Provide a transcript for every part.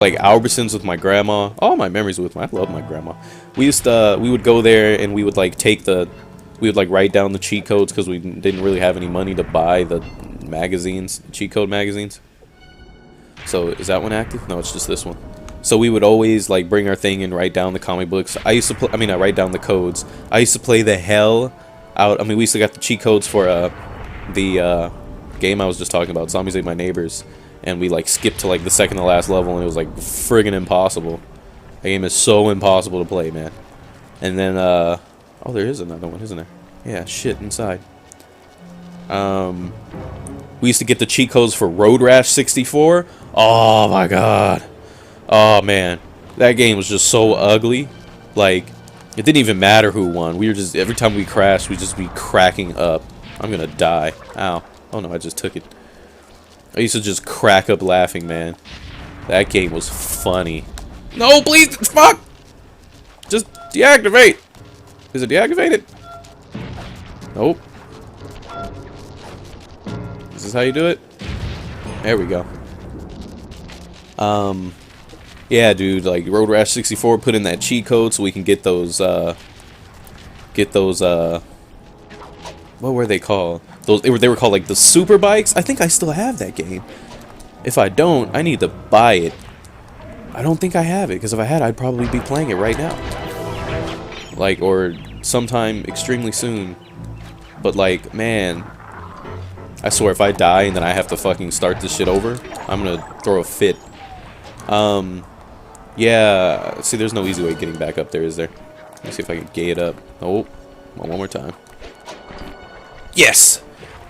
like Albertsons with my grandma. All my memories with my. I love my grandma. We would go there and we would like we would like write down the cheat codes because we didn't really have any money to buy the magazines, cheat code magazines. So is that one active? No, it's just this one. So we would always like bring our thing and write down the comic books. I used to play. I mean, I write down the codes. I used to play the hell out. I mean, we used to get the cheat codes for the game I was just talking about, Zombies Ate My Neighbors, and we like skipped to like the second to last level, and it was like friggin' impossible. The game is so impossible to play, man. And then oh, there is another one, isn't there? Yeah, shit inside. We used to get the cheat codes for Road Rash 64. Oh my god. Oh man, that game was just so ugly. Like, it didn't even matter who won. We were just, every time we crashed, we'd just be cracking up. I'm gonna die. Ow. Oh no, I just took it. I used to just crack up laughing, man. That game was funny. No, please, fuck! Just deactivate. Is it deactivated? Nope. Is this how you do it? There we go. Yeah, dude, like Road Rash 64, put in that cheat code so we can get those, what were they called? They were called like the super bikes. I think I still have that game. If I don't, I need to buy it. I don't think I have it, because if I had, I'd probably be playing it right now. Like, or sometime extremely soon. But like, man, I swear if I die and then I have to fucking start this shit over, I'm gonna throw a fit. Yeah, see, there's no easy way of getting back up there, is there? Let me see if I can gay it up. Oh, one more time. Yes!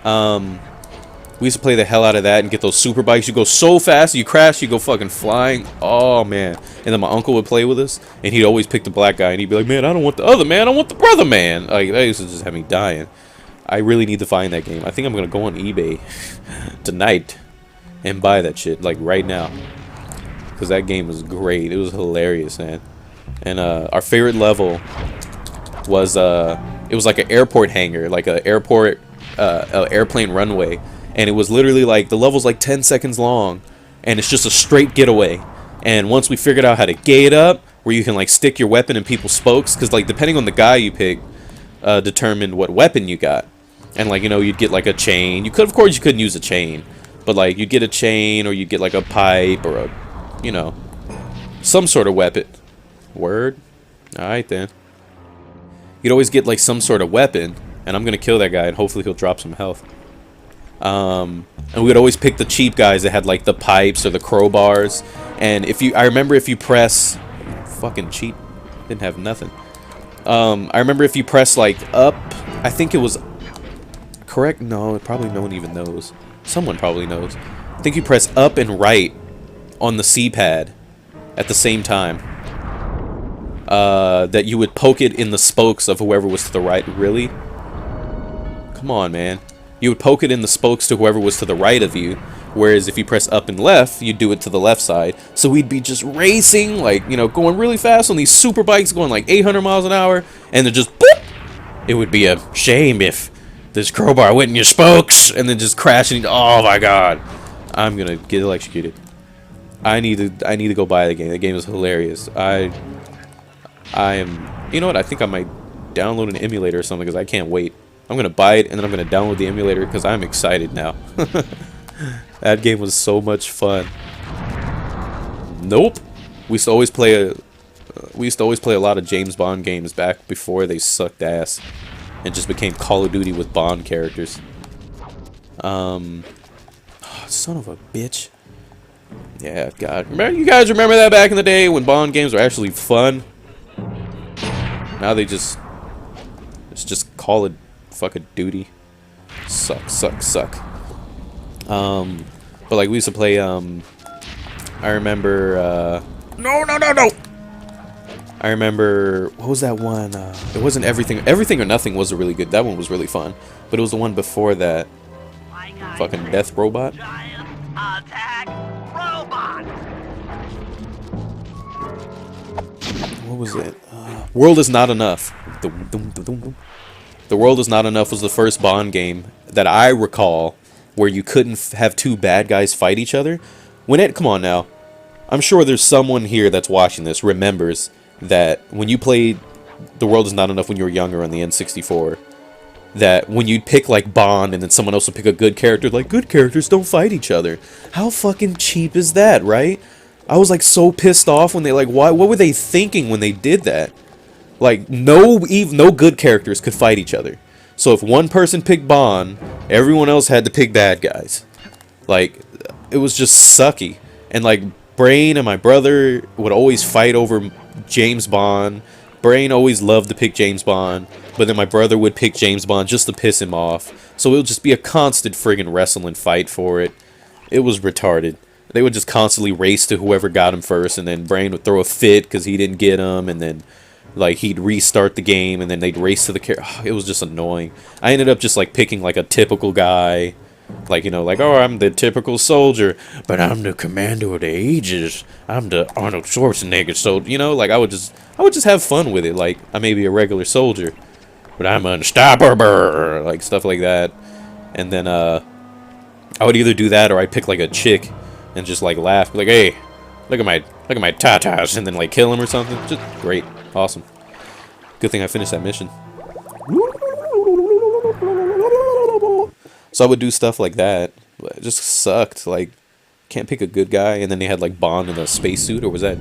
We used to play the hell out of that and get those super bikes. You go so fast, you crash, you go fucking flying. Oh, man. And then my uncle would play with us, and he'd always pick the black guy, and he'd be like, man, I don't want the other man, I want the brother man. Like, that used to just have me dying. I really need to find that game. I think I'm gonna go on eBay tonight and buy that shit, like, right now. Because that game was great. It was hilarious, man. And our favorite level was it was like an airport hangar, like an airport airplane runway, and it was literally like the level's like 10 seconds long, and it's just a straight getaway. And once we figured out how to gay it up, where you can like stick your weapon in people's spokes, because like depending on the guy you pick, determined what weapon you got. And like, you know, you'd get like a chain. You could, of course, you couldn't use a chain, but like you'd get a chain, or you'd get like a pipe, or a, you know, some sort of weapon. Word? Alright then. You'd always get like some sort of weapon, and I'm gonna kill that guy and hopefully he'll drop some health. And we would always pick the cheap guys that had like the pipes or the crowbars. And I remember if you press, fucking cheap, didn't have nothing. I remember if you press like up, I think it was correct. No, probably no one even knows. Someone probably knows. I think you press up and right on the C-pad at the same time. That you would poke it in the spokes of whoever was to the right. Really? Come on, man. You would poke it in the spokes to whoever was to the right of you, whereas if you press up and left, you'd do it to the left side. So we'd be just racing, like, you know, going really fast on these super bikes, going like 800 miles an hour, and then just boop! It would be a shame if this crowbar went in your spokes, and then just crashing. Oh my god. I'm gonna get electrocuted. I need to go buy the game. The game is hilarious. I am, you know what, I think I might download an emulator or something, because I can't wait. I'm gonna buy it and then I'm gonna download the emulator because I'm excited now. That game was so much fun. Nope. We used to always play a lot of James Bond games back before they sucked ass and just became Call of Duty with Bond characters. Oh, son of a bitch. Yeah, God. Remember, you guys remember that back in the day when Bond games were actually fun? Now they just, it's just Call of fucking Duty. Suck. But like we used to play, I remember, no. I remember, what was that one? It wasn't Everything or Nothing was a really good, that one was really fun. But it was the one before that. Fucking Death Robot. Attack robot. What was it? World Is Not Enough. The World Is Not Enough was the first Bond game that I recall where you couldn't have two bad guys fight each other. Come on now. I'm sure there's someone here that's watching this remembers that when you played The World Is Not Enough when you were younger on the N64, that when you'd pick like Bond and then someone else would pick a good character, like good characters don't fight each other. How fucking cheap is that, right? I was like so pissed off when they like what were they thinking when they did that? Like no good characters could fight each other. So if one person picked Bond, everyone else had to pick bad guys. Like it was just sucky. And like Brain and my brother would always fight over James Bond. Brain always loved to pick James Bond, but then my brother would pick James Bond just to piss him off. So it would just be a constant friggin' wrestling fight for it. It was retarded. They would just constantly race to whoever got him first, and then Brain would throw a fit because he didn't get him, and then like he'd restart the game, and then they'd race to the character. It was just annoying. I ended up just like picking like a typical guy. Like, you know, like, oh, I'm the typical soldier, but I'm the commander of the ages. I'm the Arnold Schwarzenegger soldier. You know, like, I would just have fun with it. Like, I may be a regular soldier, but I'm unstoppable. Like, stuff like that. And then, I would either do that or I'd pick, like, a chick and just, like, laugh. Be like, hey, look at my tatas. And then, like, kill him or something. Just great. Awesome. Good thing I finished that mission. So I would do stuff like that. It just sucked. Like, can't pick a good guy. And then they had like Bond in a spacesuit, or was that?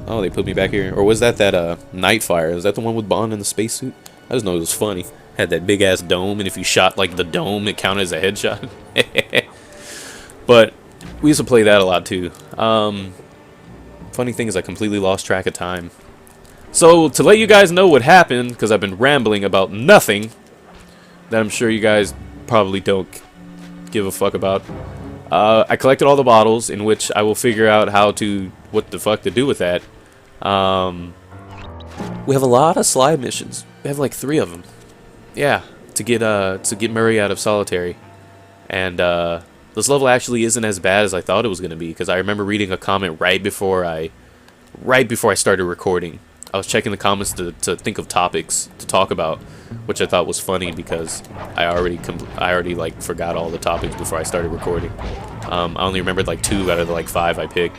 Oh, they put me back here. Or was that Nightfire? Is that the one with Bond in the spacesuit? I just know it was funny. Had that big ass dome, and if you shot like the dome, it counted as a headshot. But we used to play that a lot too. Funny thing is, I completely lost track of time. So to let you guys know what happened, because I've been rambling about nothing that I'm sure you guys probably don't give a fuck about. I collected all the bottles, in which I will figure out what the fuck to do with that. We have a lot of slide missions. We have like 3 of them. Yeah, to get Murray out of solitary. And this level actually isn't as bad as I thought it was gonna be, because I remember reading a comment right before I started recording. I was checking the comments to think of topics to talk about, which I thought was funny because I already like forgot all the topics before I started recording. I only remembered like 2 out of the like 5 I picked.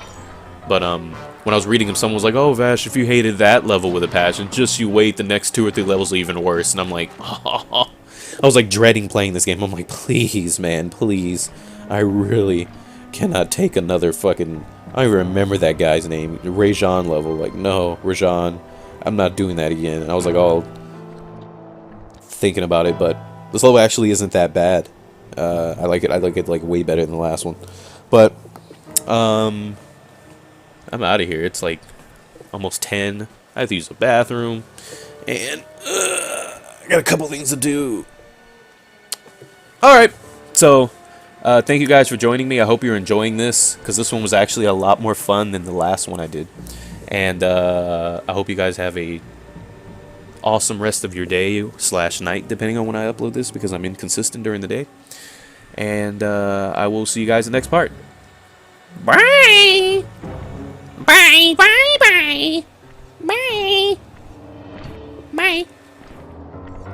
But when I was reading them, someone was like, "Oh, Vash, if you hated that level with a passion, just you wait, the next 2 or 3 levels are even worse." And I'm like, oh. I was like dreading playing this game. I'm like, please, man, please. I really cannot take another fucking... I don't even remember that guy's name. Rajan level. Like, no, Rajan. I'm not doing that again. And I was like, all thinking about it, but this level actually isn't that bad. I like it like way better than the last one. But I'm out of here. It's like almost 10. I have to use the bathroom, and I got a couple things to do. All right, so thank you guys for joining me. I hope you're enjoying this, because this one was actually a lot more fun than the last one I did. And I hope you guys have a awesome rest of your day / night, depending on when I upload this, because I'm inconsistent during the day. And I will see you guys in the next part. Bye! Bye, bye, bye! Bye! Bye!